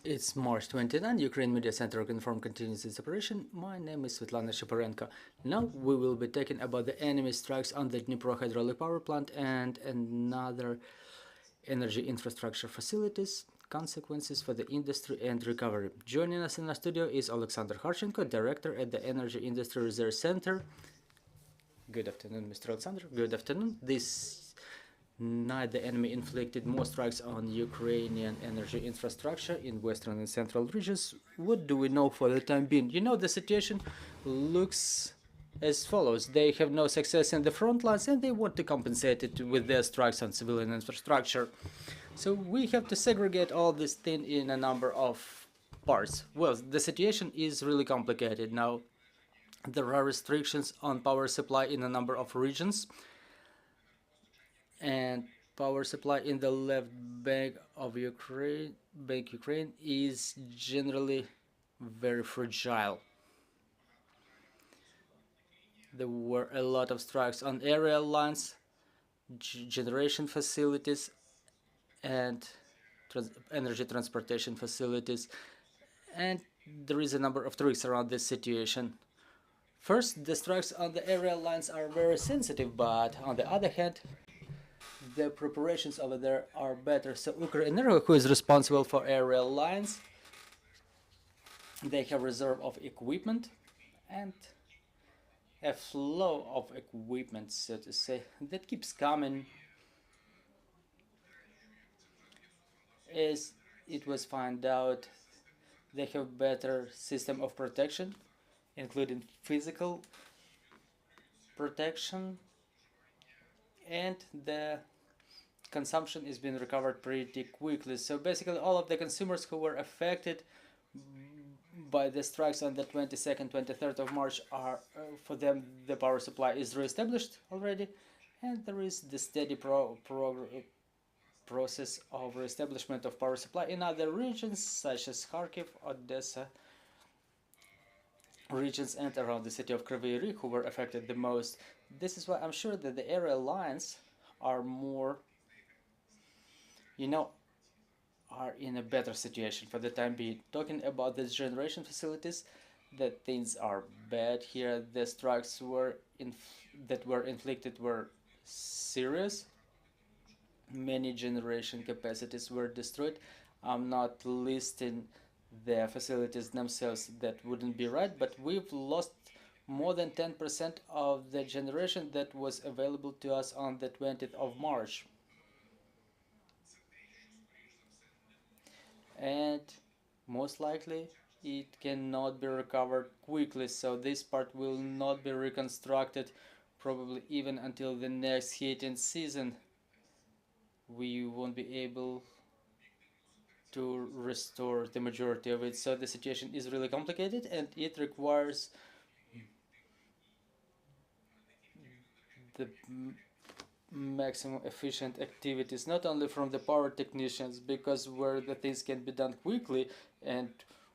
It's March 29. Ukraine Media Center confirmed continues its operation. My name is Svetlana Shaparenko. Now we will be talking about the enemy strikes on the Dnipro hydraulic power plant and another energy infrastructure facilities, consequences for the industry and recovery. Joining us in our studio is Oleksandr Kharchenko, director at the Energy Industry Research Center. Good afternoon, Mr. Oleksandr. Good afternoon. This night, the enemy inflicted more strikes on Ukrainian energy infrastructure in western and central regions. What do we know for the time being? You know, the situation looks as follows. They have no success in the front lines and they want to compensate it with their strikes on civilian infrastructure. So we have to segregate all this thing in a number of parts. Well, the situation is really complicated now. There are restrictions on power supply in a number of regions, and power supply in the left bank of Ukraine is generally very fragile. There were a lot of strikes on aerial lines, generation facilities, and energy transportation facilities, and there is a number of tricks around this situation. First, the strikes on the aerial lines are very sensitive, but on the other hand, the preparations over there are better. So Ukrenergo, who is responsible for aerial lines, they have reserve of equipment and a flow of equipment, so to say, that keeps coming. As it was found out, they have better system of protection, including physical protection, and the consumption is being recovered pretty quickly. So basically all of the consumers who were affected by the strikes on the 22nd, 23rd of March are, for them, the power supply is reestablished already, and there is the steady process of reestablishment of power supply in other regions such as Kharkiv, Odessa regions, and around the city of Kryvyi Rih, who were affected the most. This is why I'm sure that the aerial lines are more, are in a better situation for the time being. Talking about the generation facilities, that things are bad here. The strikes that were inflicted were serious. Many generation capacities were destroyed. I'm not listing the facilities themselves, that wouldn't be right, but we've lost more than 10% of the generation that was available to us on the 20th of March. And most likely it cannot be recovered quickly, so this part will not be reconstructed probably even until the next heating season. We won't be able to restore the majority of it. So the situation is really complicated and it requires the maximum efficient activities, not only from the power technicians, because where the things can be done quickly and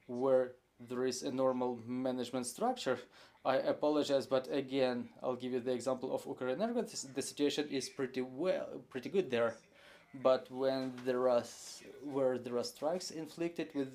where there is a normal management structure. I apologize, but again, I'll give you the example of Ukrenergo. The situation is pretty good there. But when there are strikes inflicted with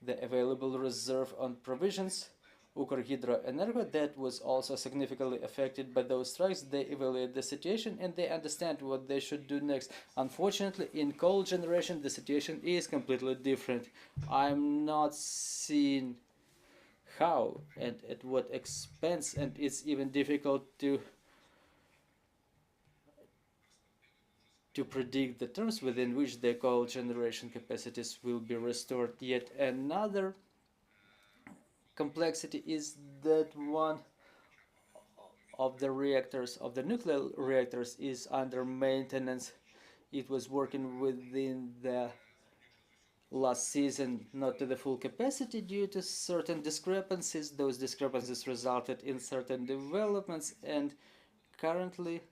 the available reserve on provisions, Ukrenergo, that was also significantly affected by those strikes. They evaluate the situation and they understand what they should do next. Unfortunately, in coal generation, the situation is completely different. I'm not seeing how and at what expense, and it's even difficult to predict the terms within which the coal generation capacities will be restored. Yet another complexity is that one of the reactors, of the nuclear reactors, is under maintenance. It was working within the last season not to the full capacity due to certain discrepancies. Those discrepancies resulted in certain developments, and currently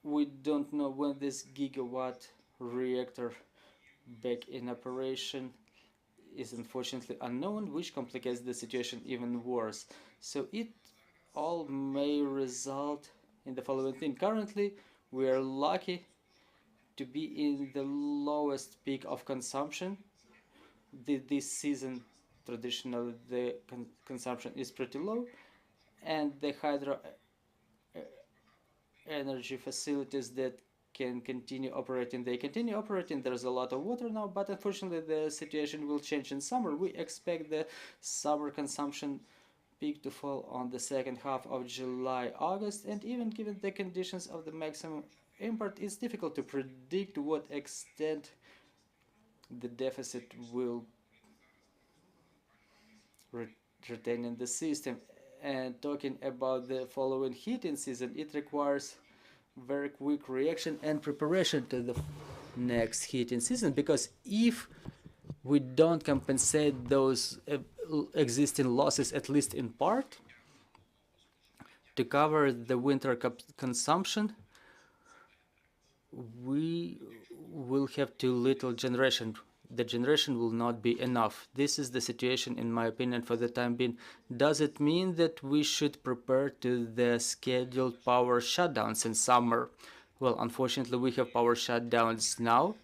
we don't know when this gigawatt reactor back in operation is unfortunately unknown, which complicates the situation even worse. So it all may result in the following thing. Currently, we are lucky to be in the lowest peak of consumption. This season, traditionally, the consumption is pretty low, and the hydro energy facilities that can continue operating, they continue operating. There's a lot of water now, but unfortunately the situation will change in summer. We expect the summer consumption peak to fall on the second half of July, August, and even given the conditions of the maximum import, it's difficult to predict to what extent the deficit will retain in the system. And talking about the following heating season, it requires very quick reaction and preparation to the next heating season, because if we don't compensate those existing losses, at least in part, to cover the winter consumption, we will have too little generation. The generation will not be enough. This is the situation, in my opinion, for the time being. Does it mean that we should prepare to the scheduled power shutdowns in summer? Well, unfortunately, we have power shutdowns now,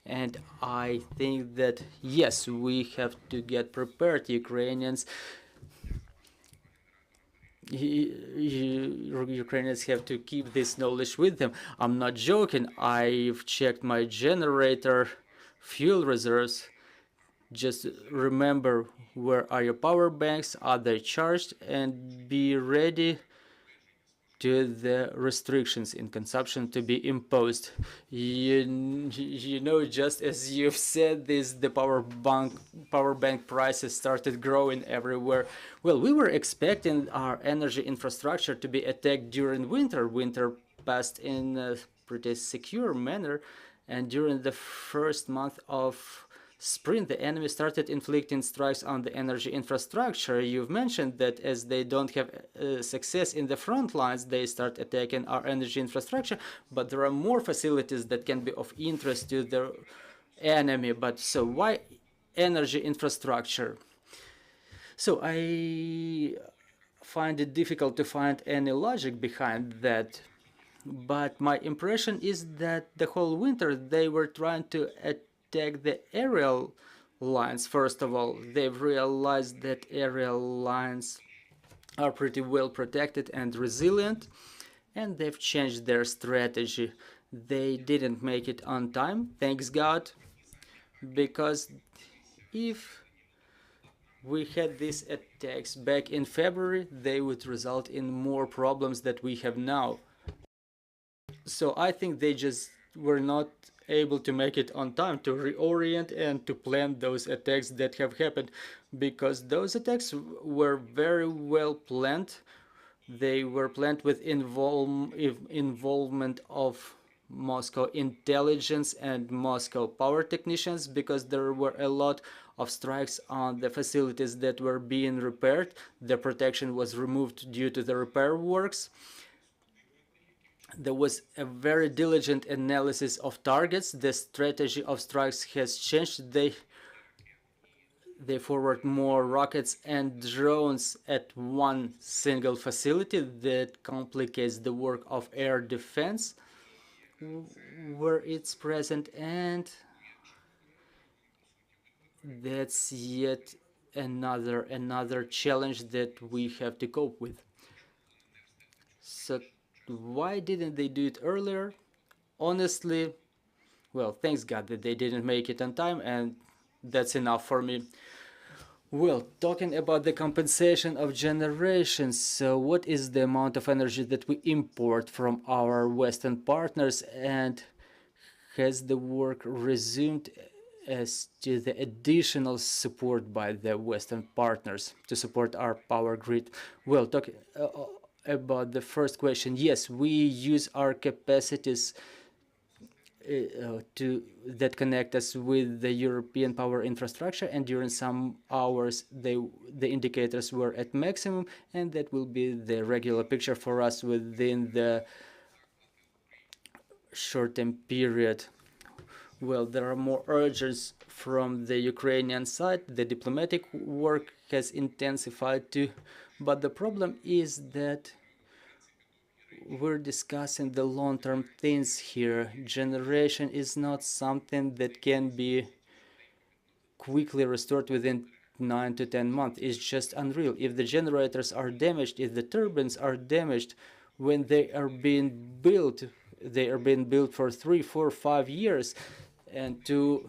and I think that, yes, we have to get prepared. Ukrainians have to keep this knowledge with them. I'm not joking. I've checked my generator fuel reserves. Just remember, where are your power banks, are they charged, and be ready to the restrictions in consumption to be imposed. You know, just as you've said this, the power bank prices started growing everywhere. Well, we were expecting our energy infrastructure to be attacked during winter. Winter passed in a pretty secure manner, and during the first month of spring, the enemy started inflicting strikes on the energy infrastructure. You've mentioned that as they don't have success in the front lines, they start attacking our energy infrastructure, but there are more facilities that can be of interest to the enemy. But so why energy infrastructure? So I find it difficult to find any logic behind that. But my impression is that the whole winter they were trying to attack the aerial lines. First of all, they've realized that aerial lines are pretty well protected and resilient, and they've changed their strategy. They didn't make it on time, thanks God, because if we had these attacks back in February, they would result in more problems that we have now. So I think they just were not able to make it on time to reorient and to plan those attacks that have happened, because those attacks were very well planned. They were planned with involvement of Moscow intelligence and Moscow power technicians, because there were a lot of strikes on the facilities that were being repaired. The protection was removed due to the repair works. There was a very diligent analysis of targets. The strategy of strikes has changed. They forward more rockets and drones at one single facility. That complicates the work of air defense where it's present, and that's yet another challenge that we have to cope with. So why didn't they do it earlier? Honestly, well, thanks God that they didn't make it on time, and that's enough for me. Well, talking about the compensation of generation, so what is the amount of energy that we import from our Western partners, and has the work resumed as to the additional support by the Western partners to support our power grid? Well, talking about the first question, yes, we use our capacities that connect us with the European power infrastructure, and during some hours the indicators were at maximum, and that will be the regular picture for us within the short-term period. Well, there are more urges from the Ukrainian side. The diplomatic work has intensified too, but the problem is that we're discussing the long-term things here. Generation is not something that can be quickly restored within 9 to 10 months. It's just unreal. If the generators are damaged, if the turbines are damaged, when they are being built for 3, 4, 5 years, and to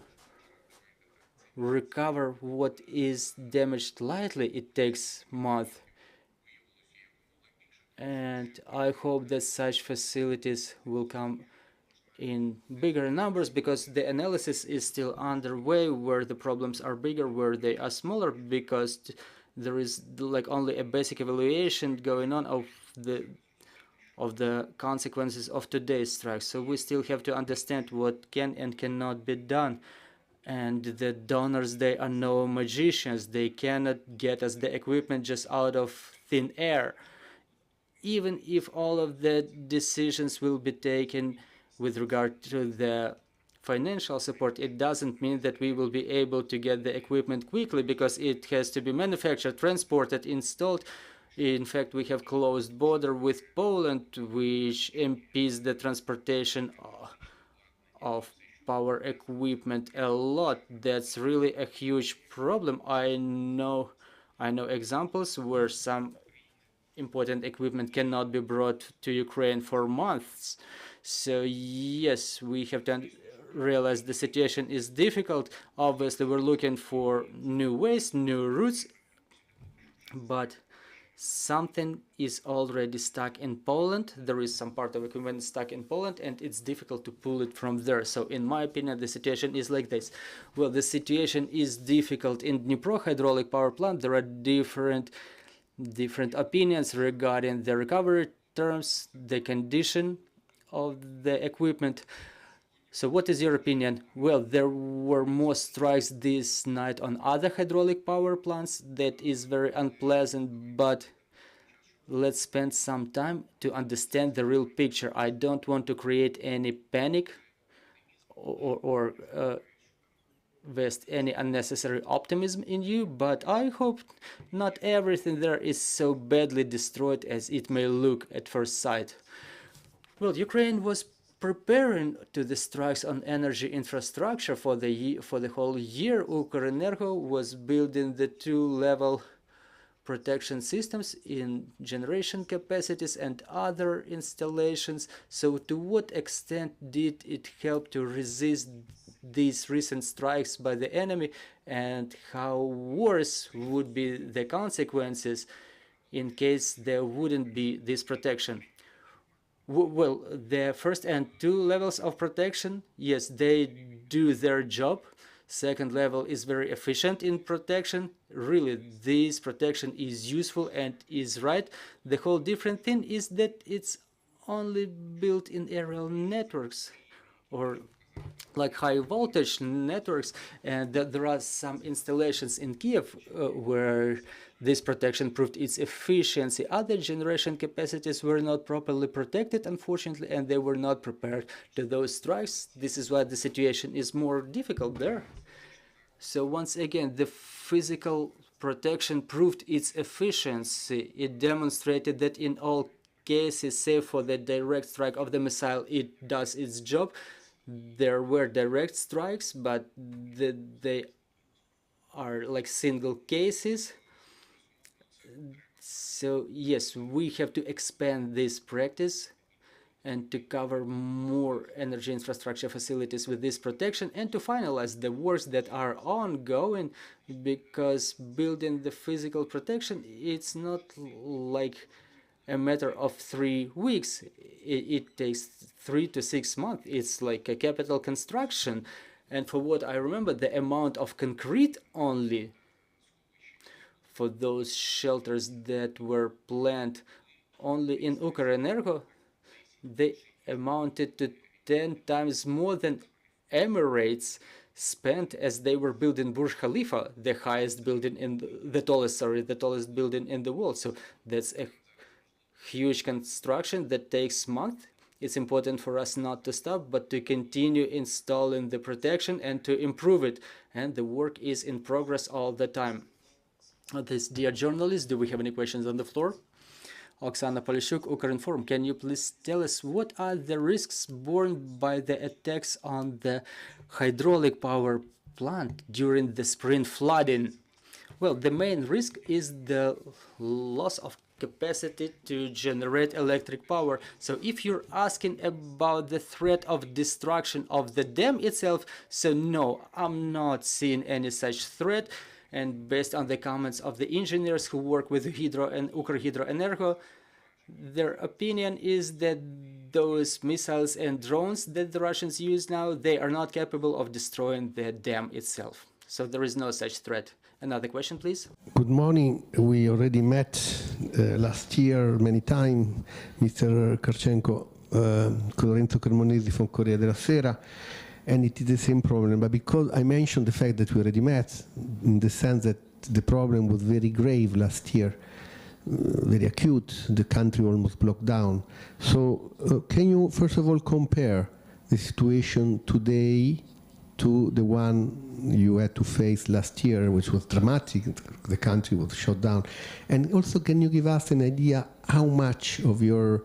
recover what is damaged lightly, it takes months. And I hope that such facilities will come in bigger numbers, because the analysis is still underway where the problems are bigger, where they are smaller, because there is like only a basic evaluation going on of the consequences of today's strikes. So we still have to understand what can and cannot be done. And the donors, they are no magicians. They cannot get us the equipment just out of thin air. Even if all of the decisions will be taken with regard to the financial support, it doesn't mean that we will be able to get the equipment quickly, because it has to be manufactured, transported, installed. In fact, we have closed border with Poland, which impedes the transportation of power equipment a lot. That's really a huge problem. I know examples where some important equipment cannot be brought to Ukraine for months. So yes, we have to realize the situation is difficult. Obviously, we're looking for new ways, new routes, but something is already stuck in Poland. There is some part of equipment stuck in Poland, and it's difficult to pull it from there. So in my opinion, the situation is like this. Well, the situation is difficult in Dnipro hydraulic power plant. There are different opinions regarding the recovery terms, the condition of the equipment. So what is your opinion? Well, there were more strikes this night on other hydraulic power plants. That is very unpleasant, but let's spend some time to understand the real picture. I don't want to create any panic or invest any unnecessary optimism in you, but I hope not everything there is so badly destroyed as it may look at first sight. Well, Ukraine was preparing to the strikes on energy infrastructure for the whole year. Ukrenergo was building the 2-level protection systems in generation capacities and other installations. So to what extent did it help to resist these recent strikes by the enemy, and how worse would be the consequences in case there wouldn't be this protection? Well, the first and 2 levels of protection, yes, they do their job. Second level is very efficient in protection. Really, this protection is useful and is right. The whole different thing is that it's only built in aerial networks, or like high voltage networks, and that there are some installations in Kyiv where this protection proved its efficiency. Other generation capacities were not properly protected, unfortunately, and they were not prepared to those strikes. This is why the situation is more difficult there. So once again, the physical protection proved its efficiency. It demonstrated that in all cases, save for the direct strike of the missile, it does its job. There were direct strikes, but they are like single cases. So yes, we have to expand this practice and to cover more energy infrastructure facilities with this protection, and to finalize the works that are ongoing, because building the physical protection, it's not like a matter of 3 weeks. It takes 3 to 6 months. It's like a capital construction. And for what I remember, the amount of concrete only for those shelters that were planned only in Ukrenergo, they amounted to 10 times more than Emirates spent as they were building Burj Khalifa, the highest building in the tallest building in the world. So that's a huge construction that takes months. It's important for us not to stop, but to continue installing the protection and to improve it. And the work is in progress all the time. Dear journalists, do we have any questions on the floor? Oksana Polishuk, Ukrinform. Can you please tell us what are the risks borne by the attacks on the hydraulic power plant during the spring flooding? Well, the main risk is the loss of capacity to generate electric power. So if you're asking about the threat of destruction of the dam itself, so no, I'm not seeing any such threat. And based on the comments of the engineers who work with Hydro and Ukrhydroenergo, their opinion is that those missiles and drones that the Russians use now, they are not capable of destroying the dam itself. So there is no such threat. Another question, please. Good morning. We already met last year many times, Mr. Kharchenko, Lorenzo Cremonesi from Corriere della Sera, and it is the same problem. But because I mentioned the fact that we already met, in the sense that the problem was very grave last year, very acute, the country almost blocked down. So can you first of all compare the situation today to the one you had to face last year, which was dramatic? The country was shut down. And also, can you give us an idea how much of your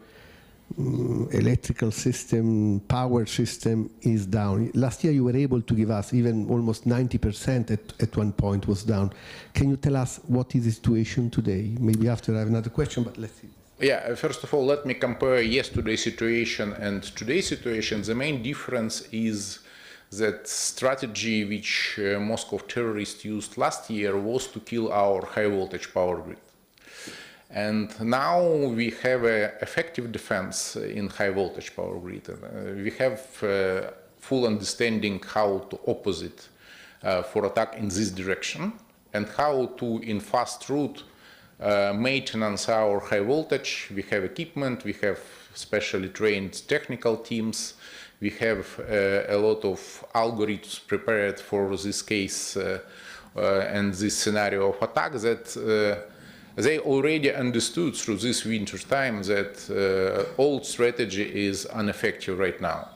electrical system, power system is down? Last year you were able to give us even almost 90% at one point was down. Can you tell us what is the situation today? Maybe after I have another question, but let's see. Yeah, first of all, let me compare yesterday's situation and today's situation. The main difference is that strategy which Moscow terrorists used last year was to kill our high voltage power grid. And now we have an effective defense in high voltage power grid. We have full understanding how to opposite for attack in this direction and how to, in fast route, maintenance our high voltage. We have equipment, we have specially trained technical teams. We have a lot of algorithms prepared for this case and this scenario of attack that they already understood through this winter time that old strategy is ineffective right now.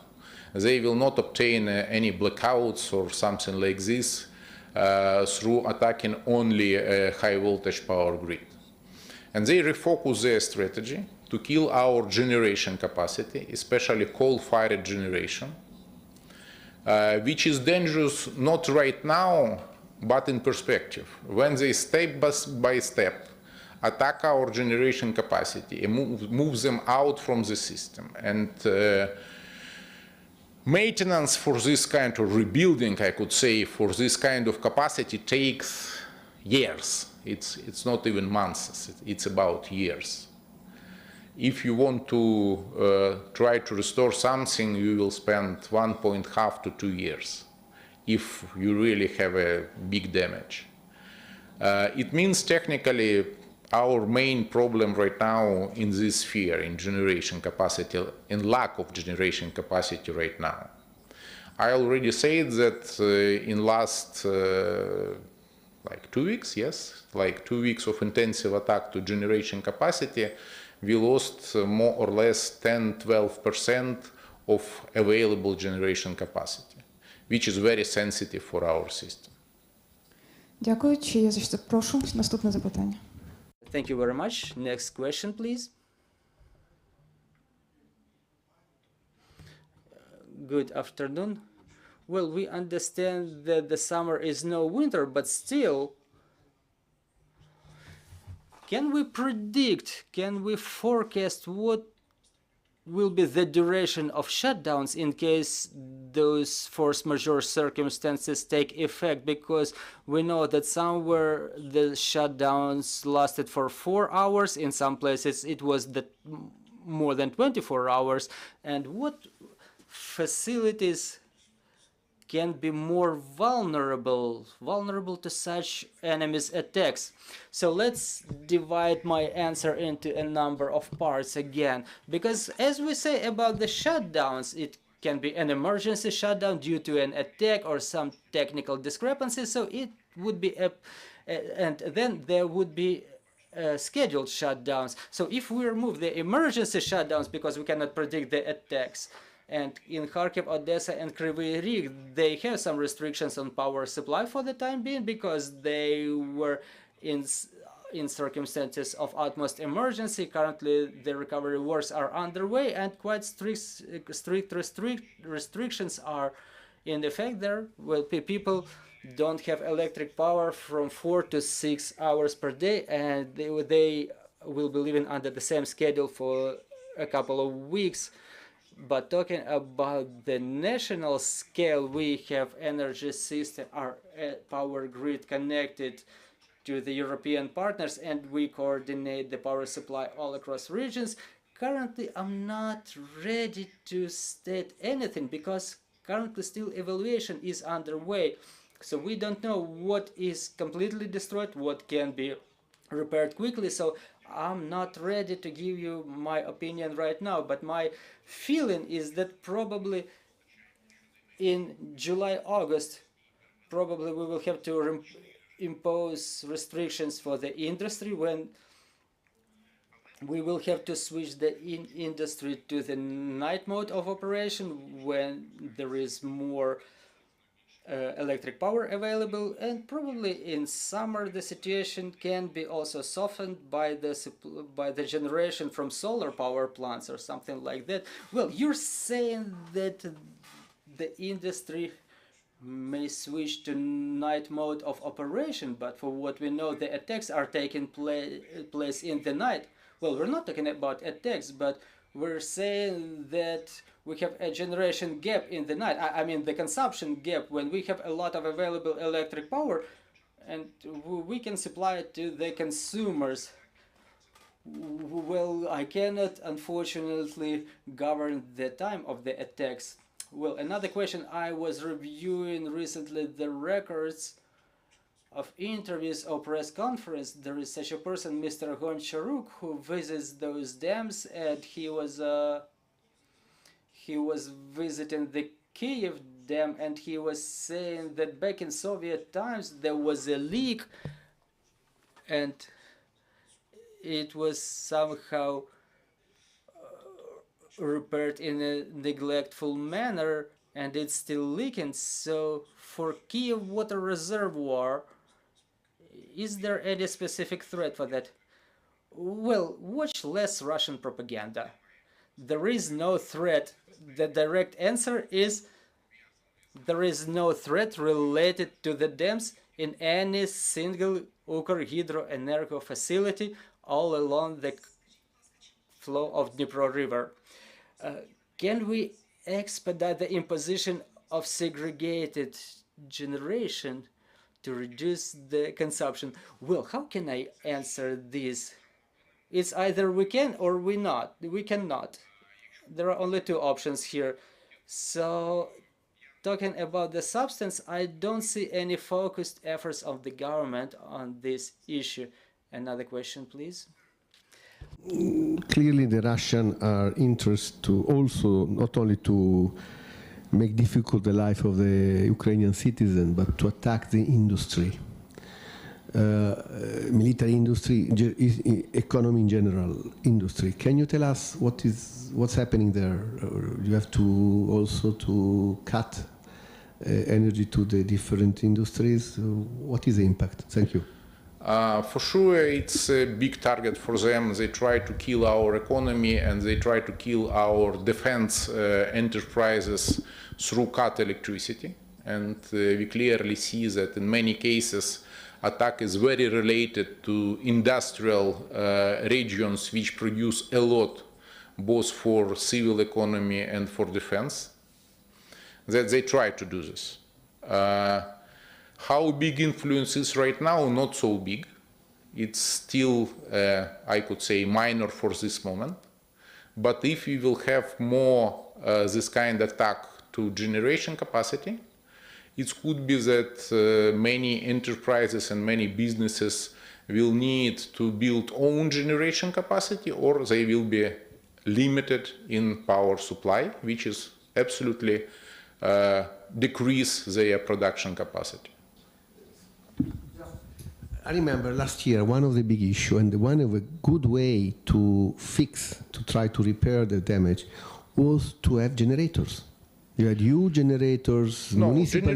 They will not obtain any blackouts or something like this through attacking only a high voltage power grid. And they refocus their strategy to kill our generation capacity, especially coal-fired generation, which is dangerous not right now, but in perspective. When they step by step attack our generation capacity and move them out from the system, and maintenance for this kind of rebuilding, I could say, for this kind of capacity takes years. It's not even months, it's about years. If you want to try to restore something, you will spend 1.5 to 2 years if you really have a big damage. It means technically our main problem right now in this sphere, in generation capacity, in lack of generation capacity right now. I already said that in last like 2 weeks, yes, like 2 weeks of intensive attack to generation capacity, we lost more or less 10–12% of available generation capacity, which is very sensitive for our system. Дякую. Чи є прошу наступне запитання? Thank you very much. Next question, please. Good afternoon. Well, we understand that the summer is no winter, but still, can we predict, can we forecast what will be the duration of shutdowns in case those force majeure circumstances take effect? Because we know that somewhere the shutdowns lasted for 4 hours, in some places it was more than 24 hours. And what facilities can be more vulnerable to such enemies' attacks? So let's divide my answer into a number of parts again, because as we say about the shutdowns, it can be an emergency shutdown due to an attack or some technical discrepancy, so it would be and then there would be scheduled shutdowns. So if we remove the emergency shutdowns because we cannot predict the attacks, and in Kharkiv, Odessa, and Kryvyi Rih, they have some restrictions on power supply for the time being because they were in circumstances of utmost emergency. Currently, the recovery works are underway, and quite strict restrictions are in effect there. Well, people don't have electric power from 4 to 6 hours per day, and they will be living under the same schedule for a couple of weeks. But talking about the national scale, we have energy system, our power grid connected to the European partners, and we coordinate the power supply all across regions. Currently, I'm not ready to state anything because currently still evaluation is underway. So we don't know what is completely destroyed, what can be repaired quickly. So I'm not ready to give you my opinion right now, but my feeling is that probably in July, August, probably we will have to impose restrictions for the industry when we will have to switch the industry to the night mode of operation when there is more electric power available, and probably in summer the situation can be also softened by the generation from solar power plants or something like that. Well, you're saying that the industry may switch to night mode of operation, but for what we know, the attacks are taking place in the night. Well, we're not talking about attacks, but we're saying that we have a generation gap in the night. I mean the consumption gap, when we have a lot of available electric power and we can supply it to the consumers. Well, I cannot unfortunately govern the time of the attacks. Well, another question, I was reviewing recently the records of interviews or press conference. There is such a person, Mr. Goncharuk, who visits those dams, and he was visiting the Kyiv dam, and he was saying that back in Soviet times there was a leak and it was somehow repaired in a neglectful manner and it's still leaking. So for Kyiv water reservoir, is there any specific threat for that? Well, watch less Russian propaganda. There is no threat. The direct answer is there is no threat related to the dams in any single Ukr-Hydroenergo facility all along the flow of Dnipro River. Can we expedite the imposition of segregated generation to reduce the consumption? Well, how can I answer this? It's either we can or we cannot. There are only two options here. So, talking about the substance, I don't see any focused efforts of the government on this issue. Another question, please. Clearly, the Russians are interested to also not only to make difficult the life of the Ukrainian citizen, but to attack the industry, military industry, economy in general, industry. Can you tell us what's happening there? You have to also to cut energy to the different industries. What is the impact? Thank you. For sure, it's a big target for them. They try to kill our economy and they try to kill our defense enterprises through cut electricity. And we clearly see that in many cases, attack is very related to industrial regions which produce a lot, both for civil economy and for defense, that they try to do this. How big influence is right now? Not so big. It's still, I could say, minor for this moment. But if we will have more this kind of attack to generation capacity, it could be that many enterprises and many businesses will need to build own generation capacity, or they will be limited in power supply, which is absolutely decrease their production capacity. I remember last year one of the big issues and one of a good way to fix, to try to repair the damage was to have generators. You had huge generators, No, municipal.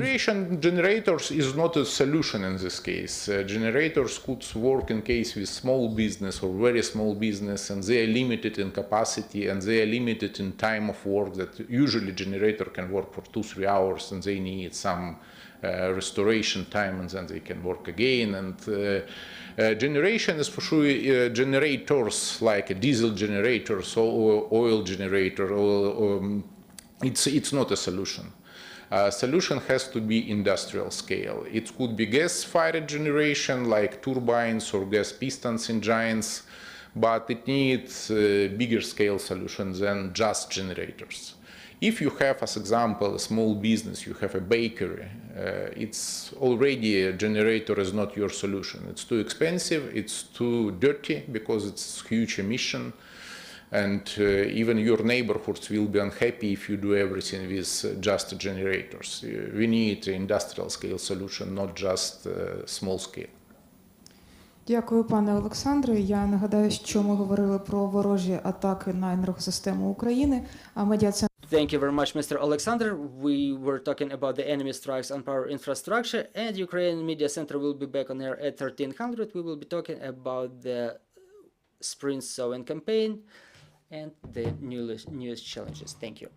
generators is not a solution in this case. Generators could work in case with small business or very small business, and they are limited in capacity and they are limited in time of work. That usually generator can work for 2-3 hours, and they need some restoration time, and then they can work again. And generation is for sure generators like a diesel generators or oil generator. It's not a solution. Solution has to be industrial scale. It could be gas-fired generation like turbines or gas pistons engines, but it needs a bigger scale solution than just generators. If you have, as example, a small business, you have a bakery, it's already a generator is not your solution. It's too expensive, it's too dirty because it's huge emission. And even your neighborhoods will be unhappy if you do everything with just generators. We need an industrial scale solution, not just small scale. Дякую, пане Олександре. Я нагадаю, що ми говорили про ворожі атаки на енергосистему України, а медіа-центр Thank you very much, Mr. Oleksandr. We were talking about the enemy strikes on power infrastructure, and Ukraine Media Center will be back on air at 1300. We will be talking about the spring sowing campaign and the newest challenges. Thank you.